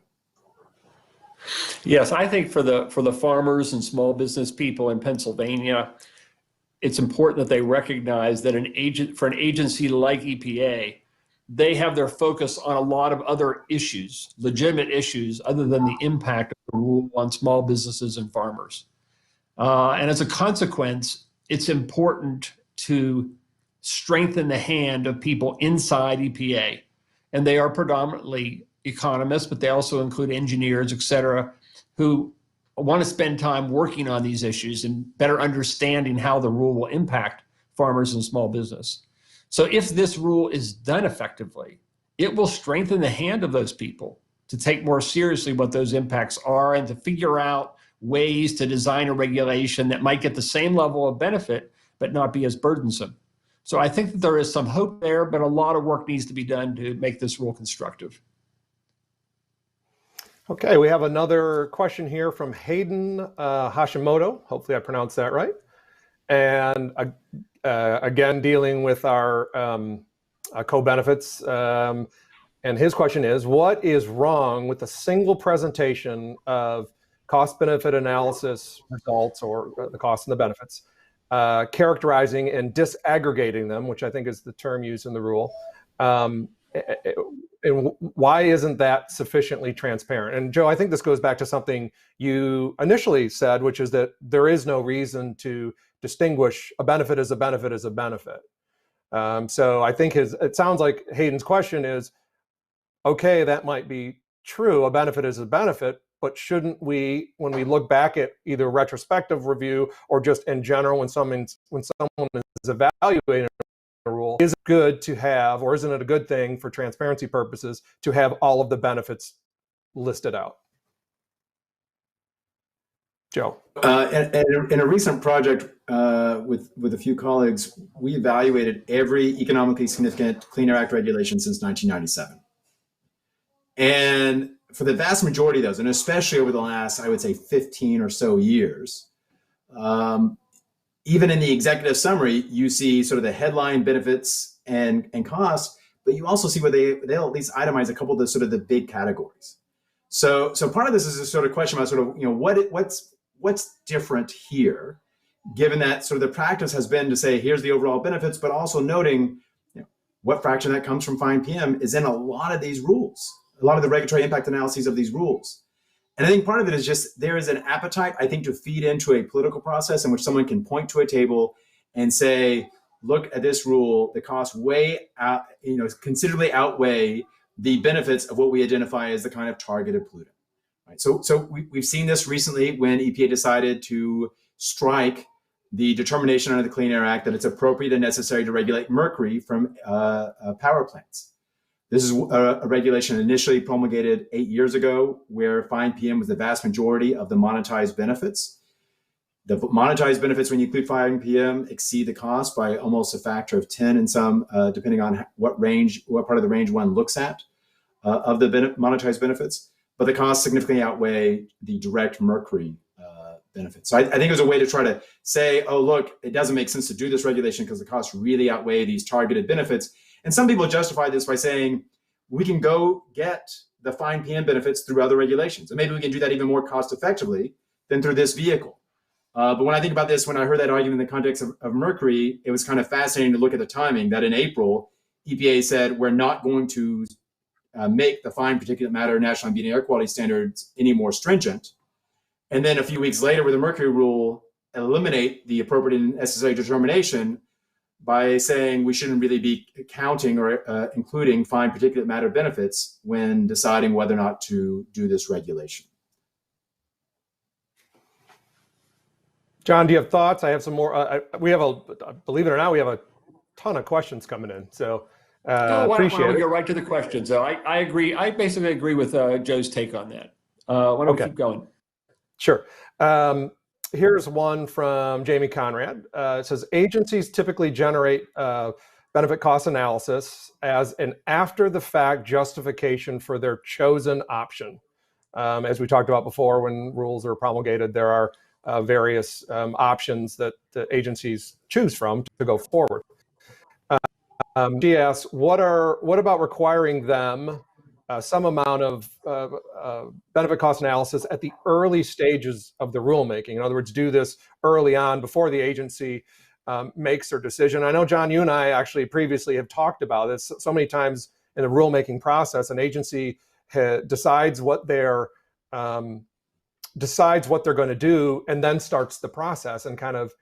Yes, I think for the farmers and small business people in Pennsylvania, it's important that they recognize that for an agency like EPA, they have their focus on a lot of other issues, legitimate issues, other than the impact of the rule on small businesses and farmers. And as a consequence, it's important to strengthen the hand of people inside EPA. And they are predominantly economists, but they also include engineers, et cetera, who want to spend time working on these issues and better understanding how the rule will impact farmers and small business. So if this rule is done effectively, it will strengthen the hand of those people to take more seriously what those impacts are and to figure out ways to design a regulation that might get the same level of benefit but not be as burdensome. So I think that there is some hope there, but a lot of work needs to be done to make this rule constructive. Okay, we have another question here from Hayden Hashimoto. Hopefully I pronounced that right. And again, dealing with our co-benefits. And his question is, what is wrong with a single presentation of cost-benefit analysis results, or the costs and the benefits, characterizing and disaggregating them, which I think is the term used in the rule. And why isn't that sufficiently transparent? And Joe, I think this goes back to something you initially said, which is that there is no reason to distinguish a benefit as a benefit as a benefit. So I think it sounds like Hayden's question is, okay, that might be true, a benefit is a benefit, but shouldn't we, when we look back at either retrospective review or just in general, when someone is evaluating a rule, is it good to have, or isn't it a good thing for transparency purposes to have all of the benefits listed out? Joe. In a recent project with a few colleagues, we evaluated every economically significant Clean Air Act regulation since 1997. And for the vast majority of those, and especially over the last, I would say, 15 or so years, even in the executive summary, you see sort of the headline benefits and costs, but you also see where they'll at least itemize a couple of the sort of the big categories. So part of this is a sort of question about sort of, what's different here, given that sort of the practice has been to say, here's the overall benefits, but also noting what fraction that comes from fine PM is in a lot of these rules, a lot of the regulatory impact analyses of these rules. And I think part of it is just there is an appetite, I think, to feed into a political process in which someone can point to a table and say, look at this rule, the costs considerably outweigh the benefits of what we identify as the kind of targeted pollutant. Right? So we've seen this recently when EPA decided to strike the determination under the Clean Air Act that it's appropriate and necessary to regulate mercury from power plants. This is a regulation initially promulgated 8 years ago, where fine PM was the vast majority of the monetized benefits. The monetized benefits, when you include fine PM, exceed the cost by almost a factor of 10 in some, depending on what part of the range one looks at of the monetized benefits. But the costs significantly outweigh the direct mercury benefits. So I think it was a way to try to say, oh, look, it doesn't make sense to do this regulation because the costs really outweigh these targeted benefits. And some people justify this by saying, we can go get the fine PM benefits through other regulations. And maybe we can do that even more cost effectively than through this vehicle. But when I think about this, when I heard that argument in the context of mercury, it was kind of fascinating to look at the timing that in April, EPA said, we're not going to make the fine particulate matter national ambient air quality standards any more stringent. And then a few weeks later with the mercury rule, eliminate the appropriate and necessary determination by saying we shouldn't really be counting or including fine particulate matter benefits when deciding whether or not to do this regulation. John, do you have thoughts? I have some more. Believe it or not, we have a ton of questions coming in. So appreciate it. Why don't we go right to the questions? So I agree. I basically agree with Joe's take on that. Why don't we keep going? Sure. Here's one from Jamie Conrad. It says, agencies typically generate benefit cost analysis as an after-the-fact justification for their chosen option. As we talked about before, when rules are promulgated, there are various options that the agencies choose from to go forward. She asks, what about requiring them some amount of benefit cost analysis at the early stages of the rulemaking. In other words, do this early on before the agency makes their decision. I know, John, you and I actually previously have talked about this so many times in the rulemaking process. An agency decides what they're going to do, and then starts the process and kind of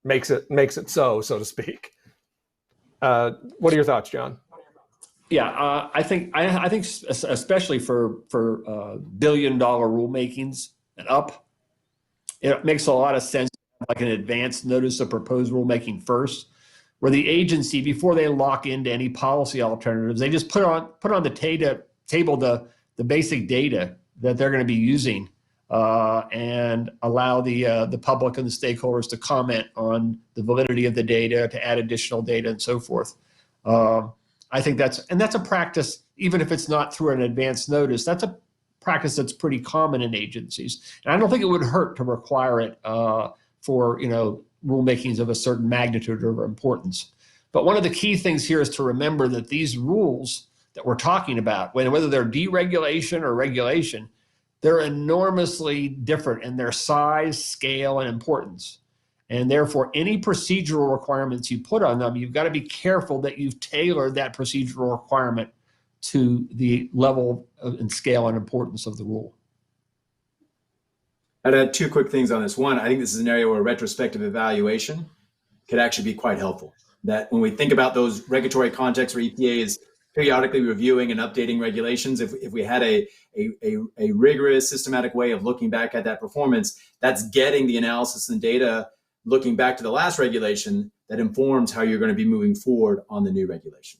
makes it so to speak. What are your thoughts, John? Yeah, I think especially for billion-dollar rulemakings and up, it makes a lot of sense, like an advance notice of proposed rulemaking first, where the agency, before they lock into any policy alternatives, they just put on the table the basic data that they're going to be using, and allow the public and the stakeholders to comment on the validity of the data, to add additional data, and so forth. I think that's a practice, even if it's not through an advance notice, that's a practice that's pretty common in agencies. And I don't think it would hurt to require it for rulemakings of a certain magnitude or importance. But one of the key things here is to remember that these rules that we're talking about, whether they're deregulation or regulation, they're enormously different in their size, scale, and importance. And therefore, any procedural requirements you put on them, you've got to be careful that you've tailored that procedural requirement to the level and scale and importance of the rule. I'd add two quick things on this. One, I think this is an area where retrospective evaluation could actually be quite helpful. That when we think about those regulatory contexts where EPA is periodically reviewing and updating regulations, if we had a rigorous, systematic way of looking back at that performance, that's getting the analysis and data looking back to the last regulation that informs how you're going to be moving forward on the new regulation.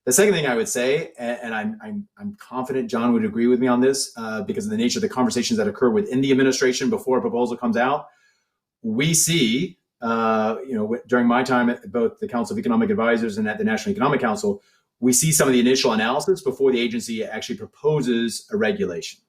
The second thing I would say, and I'm confident John would agree with me on this, because of the nature of the conversations that occur within the administration before a proposal comes out, we see, during my time at both the Council of Economic Advisors and at the National Economic Council, we see some of the initial analysis before the agency actually proposes a regulation.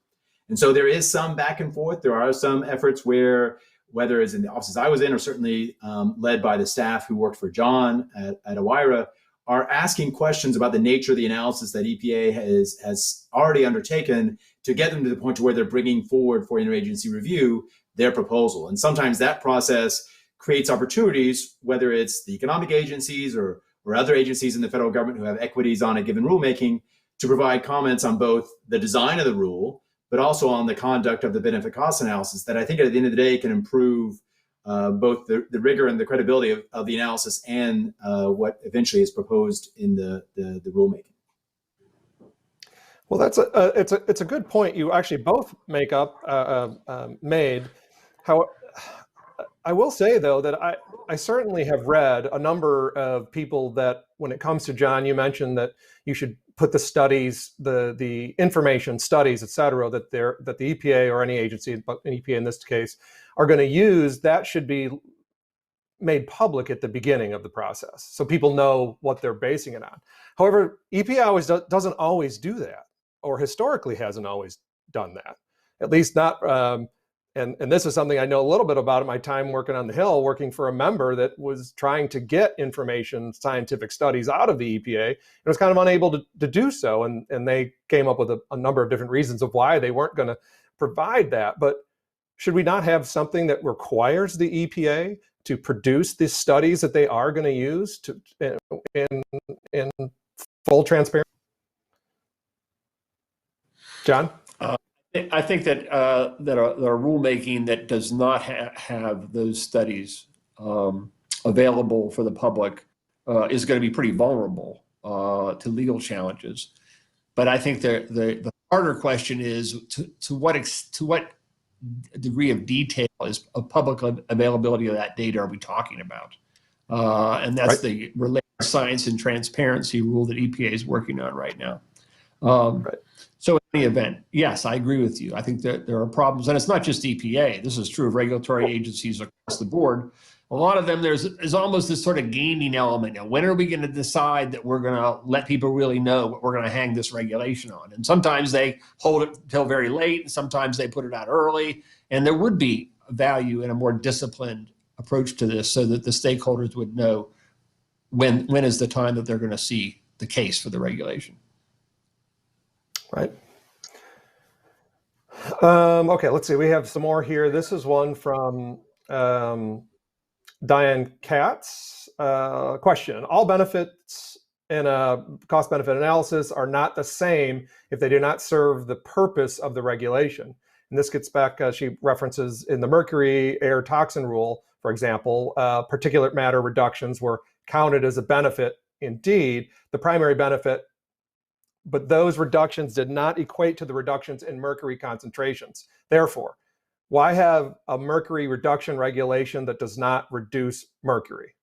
And so there is some back and forth. There are some efforts where, whether it's in the offices I was in or certainly led by the staff who worked for John at OIRA, are asking questions about the nature of the analysis that EPA has already undertaken to get them to the point to where they're bringing forward for interagency review their proposal. And sometimes that process creates opportunities, whether it's the economic agencies or other agencies in the federal government who have equities on a given rulemaking, to provide comments on both the design of the rule, but also on the conduct of the benefit cost analysis that I think at the end of the day can improve both the rigor and the credibility of the analysis and what eventually is proposed in the rulemaking. Well, it's a good point you actually both made. How I will say, though, that I certainly have read a number of people that, when it comes to, John, you mentioned that you should put the studies, the information, studies, et cetera, that the EPA or any agency, but an EPA in this case, are going to use, that should be made public at the beginning of the process, so people know what they're basing it on. However, EPA doesn't always do that, or historically hasn't always done that, at least not. And this is something I know a little bit about at my time working on the Hill, working for a member that was trying to get information, scientific studies out of the EPA, and was kind of unable to do so. And they came up with a number of different reasons of why they weren't going to provide that. But should we not have something that requires the EPA to produce the studies that they are going to use in full transparency? John? I think that a rulemaking that does not have those studies available for the public is going to be pretty vulnerable to legal challenges. But I think the harder question is to what degree of detail of public availability of that data are we talking about? And that's right. The related science and transparency rule that EPA is working on right now. Right. So in any event, yes, I agree with you. I think that there are problems, and it's not just EPA. This is true of regulatory agencies across the board. A lot of them, there's almost this sort of gaming element. Now, when are we going to decide that we're going to let people really know what we're going to hang this regulation on? And sometimes they hold it till very late, and sometimes they put it out early. And there would be value in a more disciplined approach to this, so that the stakeholders would know when is the time that they're going to see the case for the regulation. Right. Okay, let's see. We have some more here. This is one from Diane Katz. Question: all benefits in a cost-benefit analysis are not the same if they do not serve the purpose of the regulation. And this gets back, she references in the mercury air toxin rule, for example, particulate matter reductions were counted as a benefit indeed, the primary benefit, but those reductions did not equate to the reductions in mercury concentrations. Therefore, why have a mercury reduction regulation that does not reduce mercury?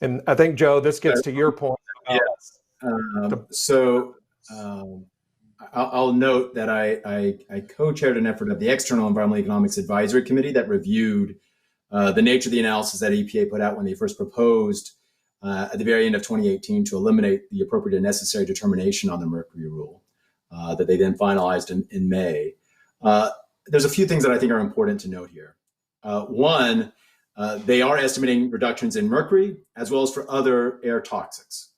And I think, Joe, this gets to your point. Yes. I'll note that I co-chaired an effort of the External Environmental Economics Advisory Committee that reviewed the nature of the analysis that EPA put out when they first proposed at the very end of 2018 to eliminate the appropriate and necessary determination on the mercury rule that they then finalized in May. There's a few things that I think are important to note here. One, they are estimating reductions in mercury as well as for other air toxics.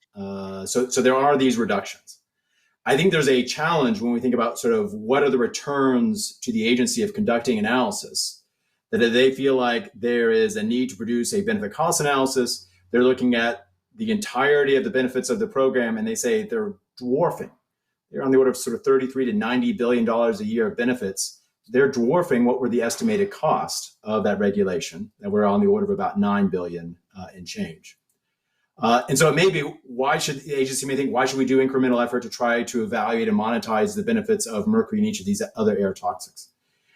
So there are these reductions. I think there's a challenge when we think about sort of what are the returns to the agency of conducting analysis, that if they feel like there is a need to produce a benefit cost analysis, they're looking at the entirety of the benefits of the program and they say they're dwarfing. They're on the order of sort of $33 to $90 billion a year of benefits. They're dwarfing what were the estimated cost of that regulation, that were on the order of about $9 billion in change. And so it may be, why should the agency may think, why should we do incremental effort to try to evaluate and monetize the benefits of mercury in each of these other air toxics?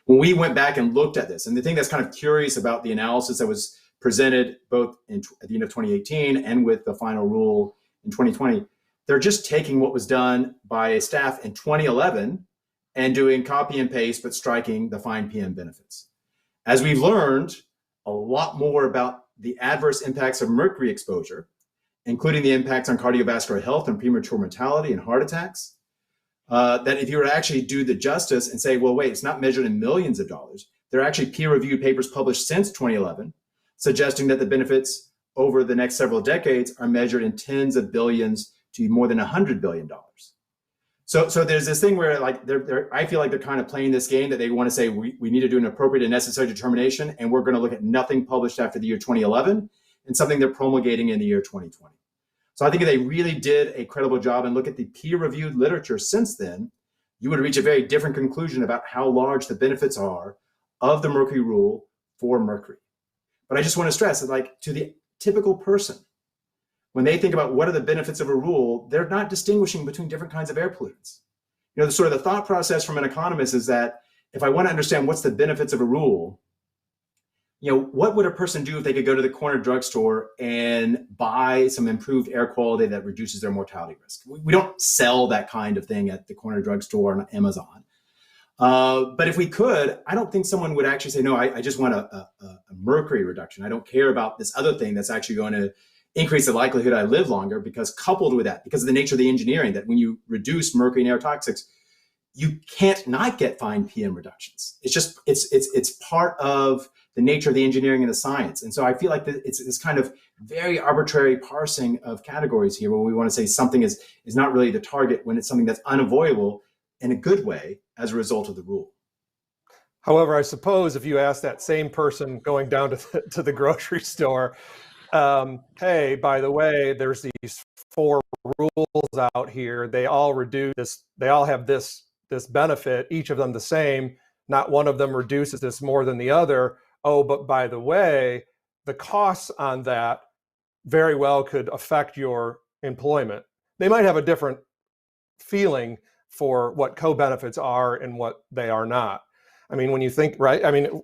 When we went back and looked at this, and the thing that's kind of curious about the analysis that was presented both at the end of 2018 and with the final rule in 2020, they're just taking what was done by a staff in 2011 and doing copy and paste, but striking the fine PM benefits. As we've learned a lot more about the adverse impacts of mercury exposure, including the impacts on cardiovascular health and premature mortality and heart attacks, that if you were to actually do the justice and say, well, wait, it's not measured in millions of dollars. There are actually peer-reviewed papers published since 2011, suggesting that the benefits over the next several decades are measured in tens of billions to more than $100 billion. So there's this thing where like I feel like they're kind of playing this game that they want to say we need to do an appropriate and necessary determination, and we're going to look at nothing published after the year 2011 and something they're promulgating in the year 2020. So I think if they really did a credible job and look at the peer-reviewed literature since then, you would reach a very different conclusion about how large the benefits are of the mercury rule for mercury. But I just want to stress that, like, to the typical person, when they think about what are the benefits of a rule, they're not distinguishing between different kinds of air pollutants. You know, the sort of the thought process from an economist is that if I want to understand what's the benefits of a rule, you know, what would a person do if they could go to the corner drugstore and buy some improved air quality that reduces their mortality risk? We don't sell that kind of thing at the corner drugstore on Amazon. But if we could, I don't think someone would actually say, no, I just want a mercury reduction. I don't care about this other thing that's actually going to increase the likelihood I live longer, because coupled with that, because of the nature of the engineering, that when you reduce mercury and air toxics, you can't not get fine PM reductions. It's just, it's part of the nature of the engineering and the science. And so I feel like it's this kind of very arbitrary parsing of categories here, where we want to say something is not really the target when it's something that's unavoidable in a good way as a result of the rule. However, I suppose if you ask that same person going down to the grocery store, hey, by the way, there's these 4 rules out here. They all reduce this. They all have this benefit, each of them the same. Not one of them reduces this more than the other. Oh, but by the way, the costs on that very well could affect your employment. They might have a different feeling for what co-benefits are and what they are not. I mean, when you think, right, I mean,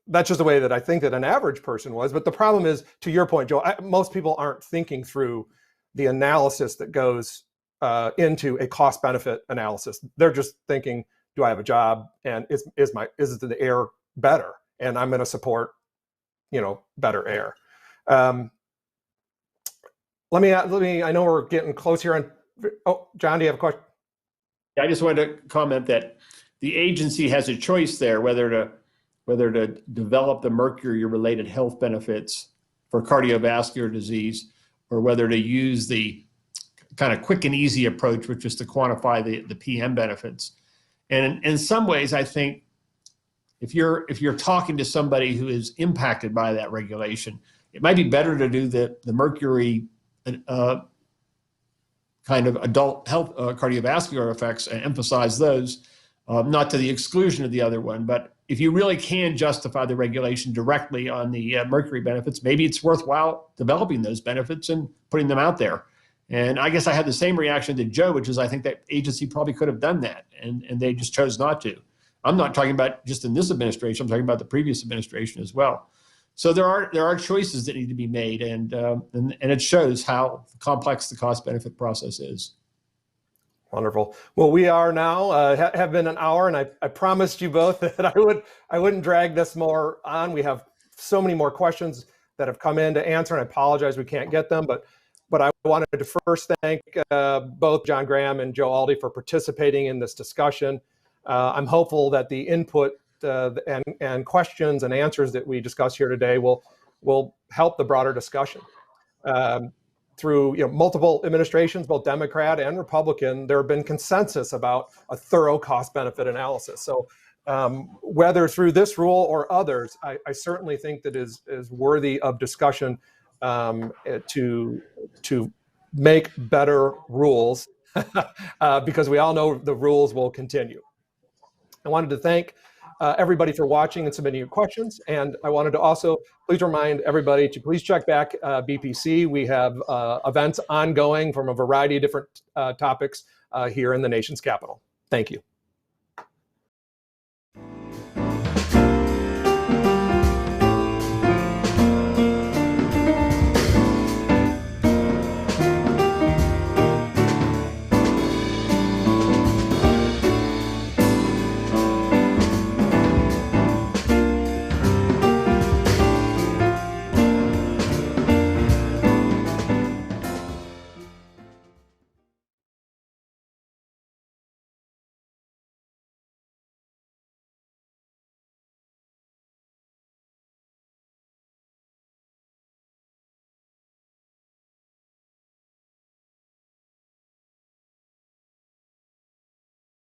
that's just the way that I think that an average person was. But the problem is, to your point, Joel, most people aren't thinking through the analysis that goes into a cost-benefit analysis. They're just thinking, do I have a job, and is the air better, and I'm going to support, you know, better air. Let me. I know we're getting close here. Oh, John, do you have a question? Yeah, I just wanted to comment that the agency has a choice there whether to develop the mercury-related health benefits for cardiovascular disease, or whether to use the kind of quick and easy approach, which is to quantify the PM benefits. And in some ways, I think if you're talking to somebody who is impacted by that regulation, it might be better to do the mercury kind of adult health cardiovascular effects and emphasize those, not to the exclusion of the other one. But if you really can justify the regulation directly on the mercury benefits, maybe it's worthwhile developing those benefits and putting them out there. And I guess I had the same reaction to Joe, which is I think that agency probably could have done that, and they just chose not to. I'm not talking about just in this administration, I'm talking about the previous administration as well. So there are choices that need to be made, and it shows how complex the cost-benefit process is. Wonderful. Well, we are now have been an hour, and I promised you both that I wouldn't drag this more on. We have so many more questions that have come in to answer, and I apologize we can't get them, but I wanted to first thank both John Graham and Joe Aldi for participating in this discussion. I'm hopeful that the input and questions and answers that we discuss here today will help the broader discussion. Through multiple administrations, both Democrat and Republican, there have been consensus about a thorough cost-benefit analysis. So whether through this rule or others, I certainly think that is worthy of discussion to make better rules because we all know the rules will continue. I wanted to thank everybody for watching and submitting your questions. And I wanted to also please remind everybody to please check back BPC. We have events ongoing from a variety of different topics here in the nation's capital. Thank you.